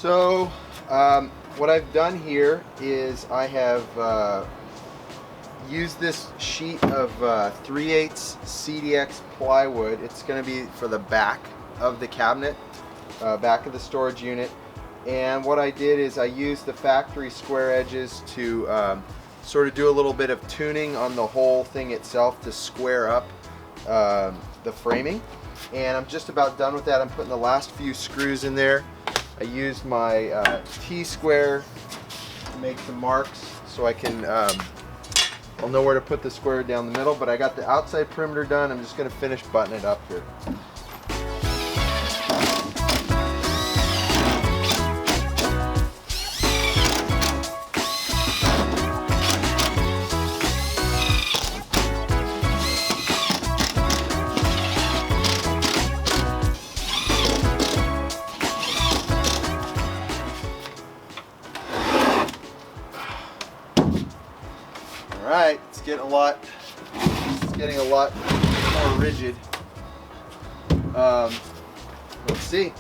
So what I've done here is I have used this sheet of 3/8 CDX plywood. It's going to be for the back of the cabinet, back of the storage unit. And what I did is I used the factory square edges to sort of do a little bit of tuning on the whole thing itself to square up the framing. And I'm just about done with that. I'm putting the last few screws in there. I used my T-square to make the marks so I can, I'll know where to put the square down the middle, but I got the outside perimeter done. I'm just going to finish buttoning it up here. Alright, it's getting a lot more rigid. Let's see.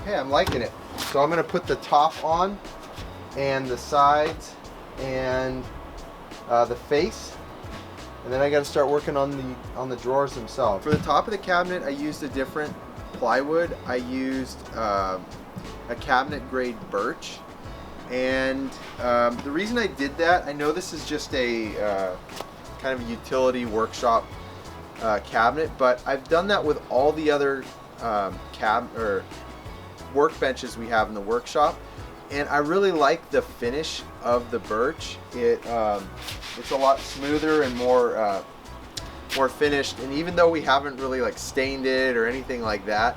Okay, I'm liking it. So I'm going to put the top on and the sides and the face, and then I got to start working on the drawers themselves. For the top of the cabinet, I used a different plywood. I used a cabinet grade birch. And the reason I did that, I know this is just a kind of a utility workshop cabinet, but I've done that with all the other workbenches we have in the workshop, and I really like the finish of the birch. It's a lot smoother and more finished, and even though we haven't really like stained it or anything like that,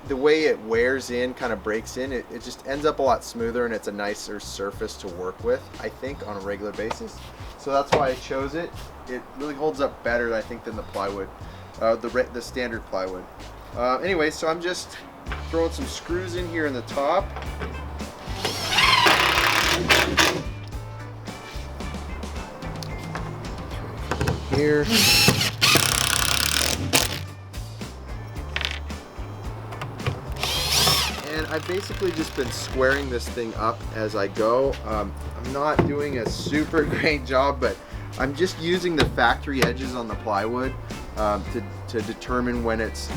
the way it wears in, kind of breaks in, it just ends up a lot smoother, and it's a nicer surface to work with, I think, on a regular basis. So that's why I chose it. It really holds up better, I think, than the plywood, the standard plywood. Anyway, so I'm just throwing some screws in here in the top. Here. And I've basically just been squaring this thing up as I go. I'm not doing a super great job, but I'm just using the factory edges on the plywood to determine when it's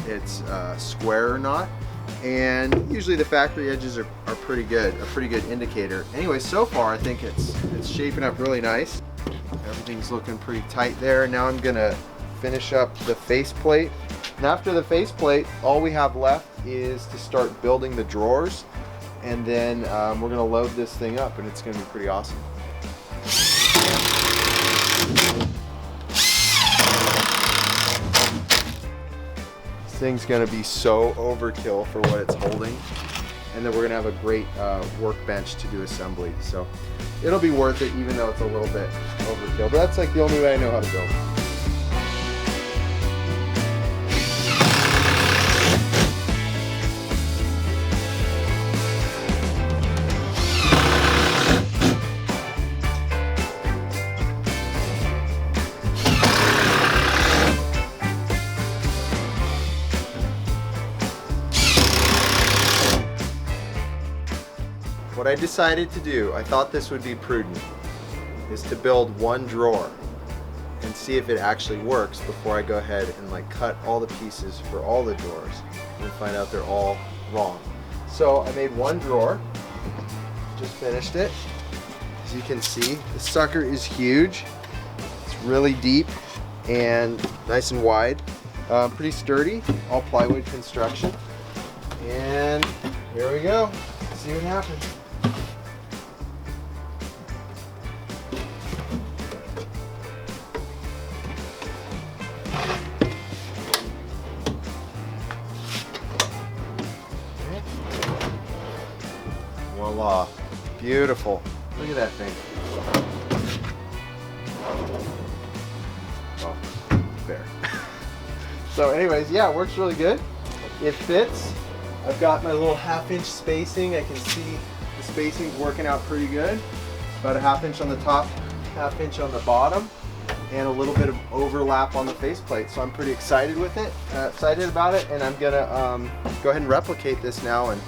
square or not. And usually the factory edges are pretty good, a pretty good indicator. Anyway, so far I think it's shaping up really nice. Everything's looking pretty tight there. Now I'm gonna finish up the faceplate. And after the faceplate, all we have left is to start building the drawers, and then we're going to load this thing up, and it's going to be pretty awesome. This thing's going to be so overkill for what it's holding, and then we're going to have a great workbench to do assembly. So it'll be worth it, even though it's a little bit overkill. But that's like the only way I know how to build it. What I decided to do, I thought this would be prudent, is to build one drawer and see if it actually works before I go ahead and like cut all the pieces for all the drawers and find out they're all wrong. So I made one drawer, just finished it. As you can see, the sucker is huge. It's really deep and nice and wide, pretty sturdy, all plywood construction. And here we go, let's see what happens. Voila, beautiful. Look at that thing. Oh, there. So anyways, yeah, it works really good. It fits. I've got my little 1/2 inch spacing. I can see the spacing's working out pretty good. About a 1/2 inch on the top, 1/2 inch on the bottom, and a little bit of overlap on the faceplate. So I'm pretty excited with it, excited about it, and I'm gonna go ahead and replicate this now and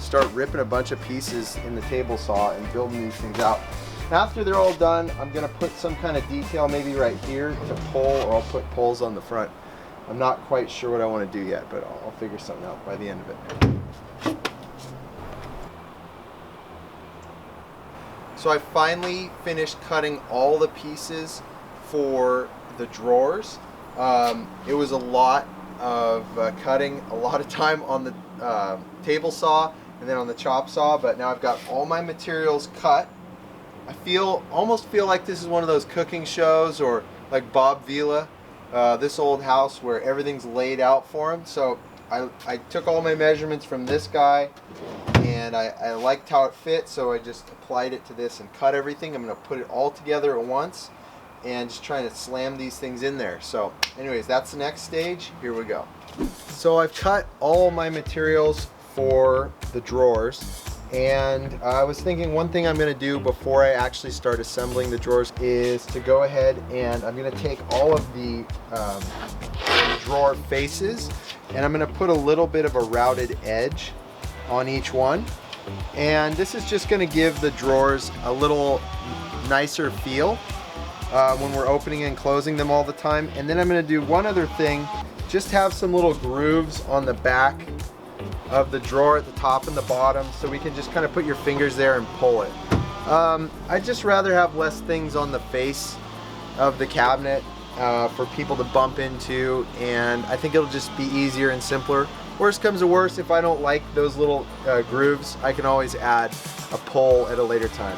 start ripping a bunch of pieces in the table saw and building these things out. After they're all done, I'm gonna put some kind of detail maybe right here to pull, or I'll put poles on the front. I'm not quite sure what I want to do yet, but I'll figure something out by the end of it. So I finally finished cutting all the pieces for the drawers. It was a lot of cutting, a lot of time on the table saw and then on the chop saw, but now I've got all my materials cut. I almost feel like this is one of those cooking shows, or like Bob Vila, this old house where everything's laid out for him. So I took all my measurements from this guy, and I liked how it fit, so I just applied it to this and cut everything. I'm going to put it all together at once and just trying to slam these things in there. So anyways, that's the next stage. Here we go. So I've cut all my materials for the drawers, and I was thinking one thing I'm going to do before I actually start assembling the drawers is to go ahead and I'm going to take all of the drawer faces, and I'm going to put a little bit of a routed edge on each one, and this is just going to give the drawers a little nicer feel when we're opening and closing them all the time. And then I'm going to do one other thing, just have some little grooves on the back of the drawer at the top and the bottom, so we can just kind of put your fingers there and pull it. I'd just rather have less things on the face of the cabinet for people to bump into, and I think it'll just be easier and simpler. Worst comes to worst, if I don't like those little grooves, I can always add a pull at a later time.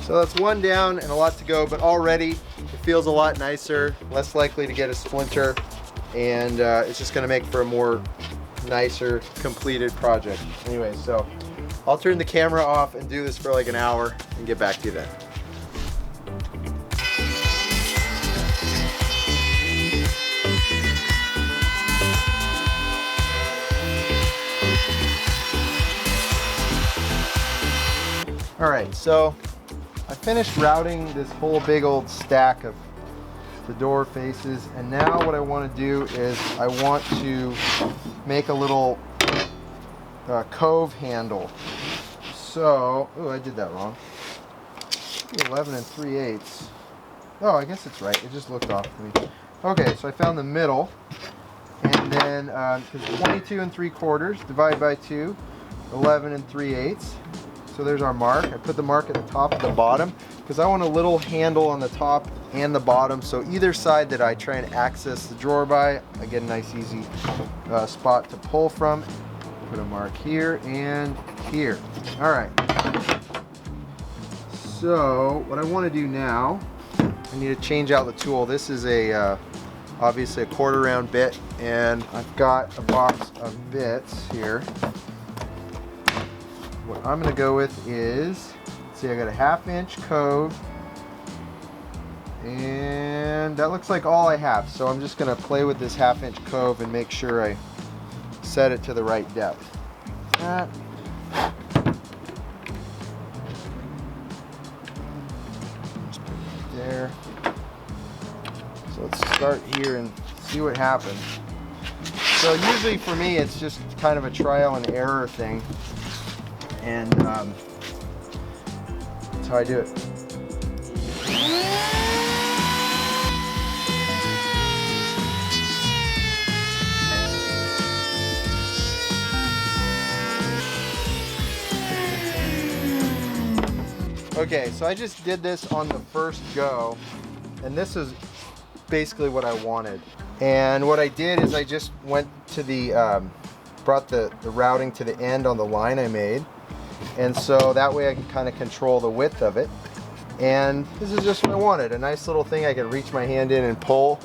So that's one down and a lot to go, but already it feels a lot nicer, less likely to get a splinter, and it's just going to make for a more nicer, completed project. Anyway, so I'll turn the camera off and do this for like an hour and get back to you then. All right, so I finished routing this whole big old stack of the door faces, and now what I want to do is I want to make a little cove handle. So, oh, I did that wrong. 11 3/8. Oh, I guess it's right. It just looked off to me. Okay, so I found the middle, and then because 22 3/4 divide by 2, 11 3/8. So there's our mark. I put the mark at the top and the bottom because I want a little handle on the top and the bottom, so either side that I try and access the drawer by, I get a nice easy spot to pull from. Put a mark here and here. All right. So what I want to do now, I need to change out the tool. This is obviously a 1/4 round bit, and I've got a box of bits here. What I'm going to go with is, let's see, I got a 1/2 inch cove, and that looks like all I have. So I'm just going to play with this 1/2 inch cove and make sure I set it to the right depth. That. Just put it there. So let's start here and see what happens. So usually for me it's just kind of a trial and error thing. And that's how I do it. Okay, so I just did this on the first go, and this is basically what I wanted. And what I did is I just went to the, brought the routing to the end on the line I made. And so that way I can kind of control the width of it. And this is just what I wanted. A nice little thing I can reach my hand in and pull.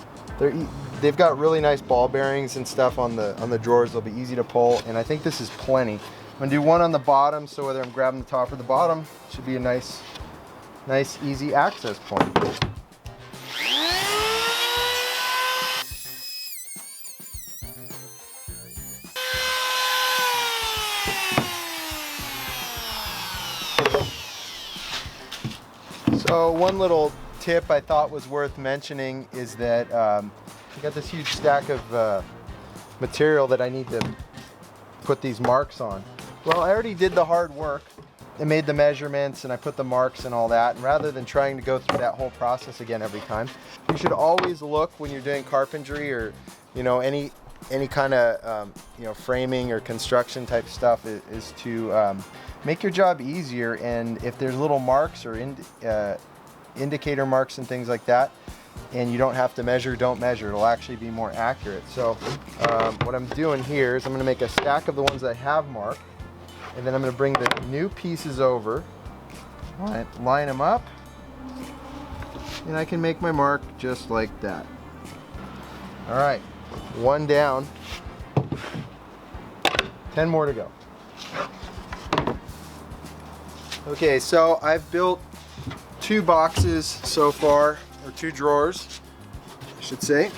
They've got really nice ball bearings and stuff on the drawers. They'll be easy to pull. And I think this is plenty. I'm going to do one on the bottom, so whether I'm grabbing the top or the bottom, it should be a nice nice easy access point. So one little tip I thought was worth mentioning is that I got this huge stack of material that I need to put these marks on. Well, I already did the hard work. I made the measurements and I put the marks and all that. And rather than trying to go through that whole process again every time, you should always look when you're doing carpentry or, you know, any kind of you know, framing or construction type stuff is to make your job easier. And if there's little marks or indicator marks and things like that, and you don't have to measure, don't measure. It'll actually be more accurate. So what I'm doing here is I'm going to make a stack of the ones that I have marked, and then I'm going to bring the new pieces over, line them up, and I can make my mark just like that. All right, one down, 10 more to go. Okay, so I've built 2 boxes so far, or 2 drawers, I should say,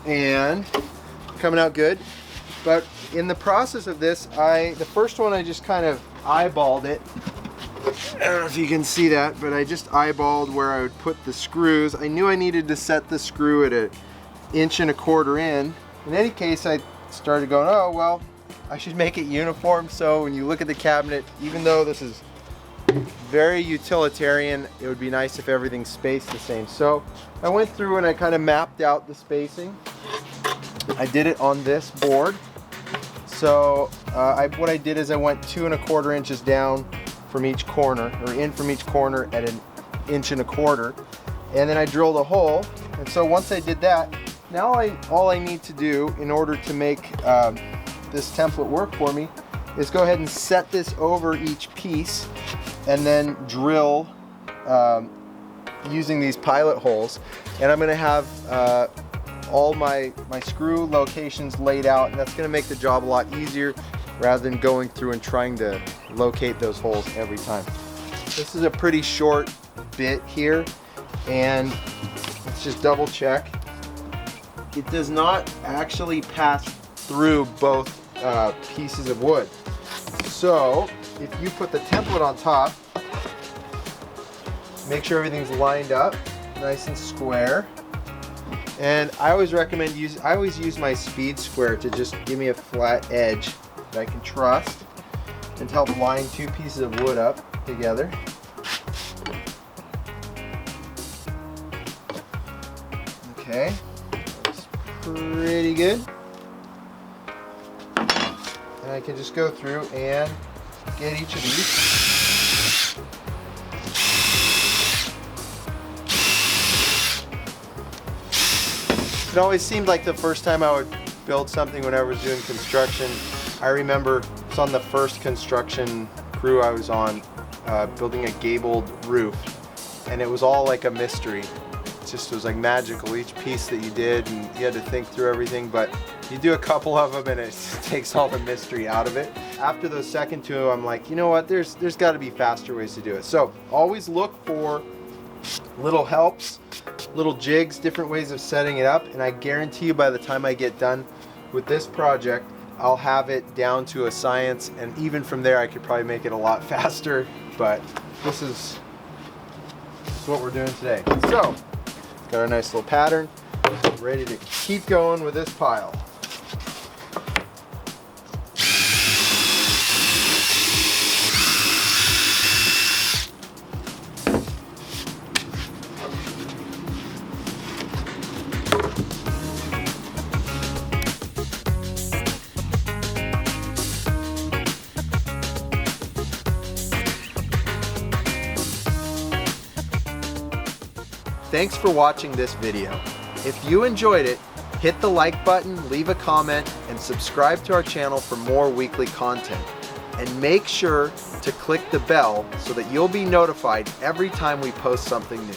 and coming out good. But in the process of this, the first one I just kind of eyeballed it. I don't know if you can see that, but I just eyeballed where I would put the screws. I knew I needed to set the screw at 1.25 inches in. In any case, I started going, oh, well, I should make it uniform. So when you look at the cabinet, even though this is very utilitarian, it would be nice if everything's spaced the same. So I went through and I kind of mapped out the spacing. I did it on this board. So what I did is I went 2.25 inches down from each corner, or in from each corner at 1.25 inches, and then I drilled a hole. And so once I did that, now all I need to do in order to make this template work for me is go ahead and set this over each piece and then drill using these pilot holes. And I'm going to have all my screw locations laid out, and that's going to make the job a lot easier rather than going through and trying to locate those holes every time. This is a pretty short bit here, and let's just double check. It does not actually pass through both pieces of wood. So if you put the template on top, make sure everything's lined up nice and square. And I always recommend I always use my speed square to just give me a flat edge that I can trust and to help line 2 pieces of wood up together. Okay, that's pretty good. And I can just go through and get each of these. It always seemed like the first time I would build something when I was doing construction, I remember it's on the first construction crew I was on, building a gabled roof, and it was all like a mystery. It was like magical, each piece that you did, and you had to think through everything, but you do a couple of them and it takes all the mystery out of it. After those second 2, I'm like, you know what, there's got to be faster ways to do it. So always look for little helps, little jigs, different ways of setting it up, and I guarantee you by the time I get done with this project, I'll have it down to a science, and even from there I could probably make it a lot faster, but this is what we're doing today. So, got our nice little pattern, ready to keep going with this pile. Thanks for watching this video. If you enjoyed it, hit the like button, leave a comment, and subscribe to our channel for more weekly content. And make sure to click the bell so that you'll be notified every time we post something new.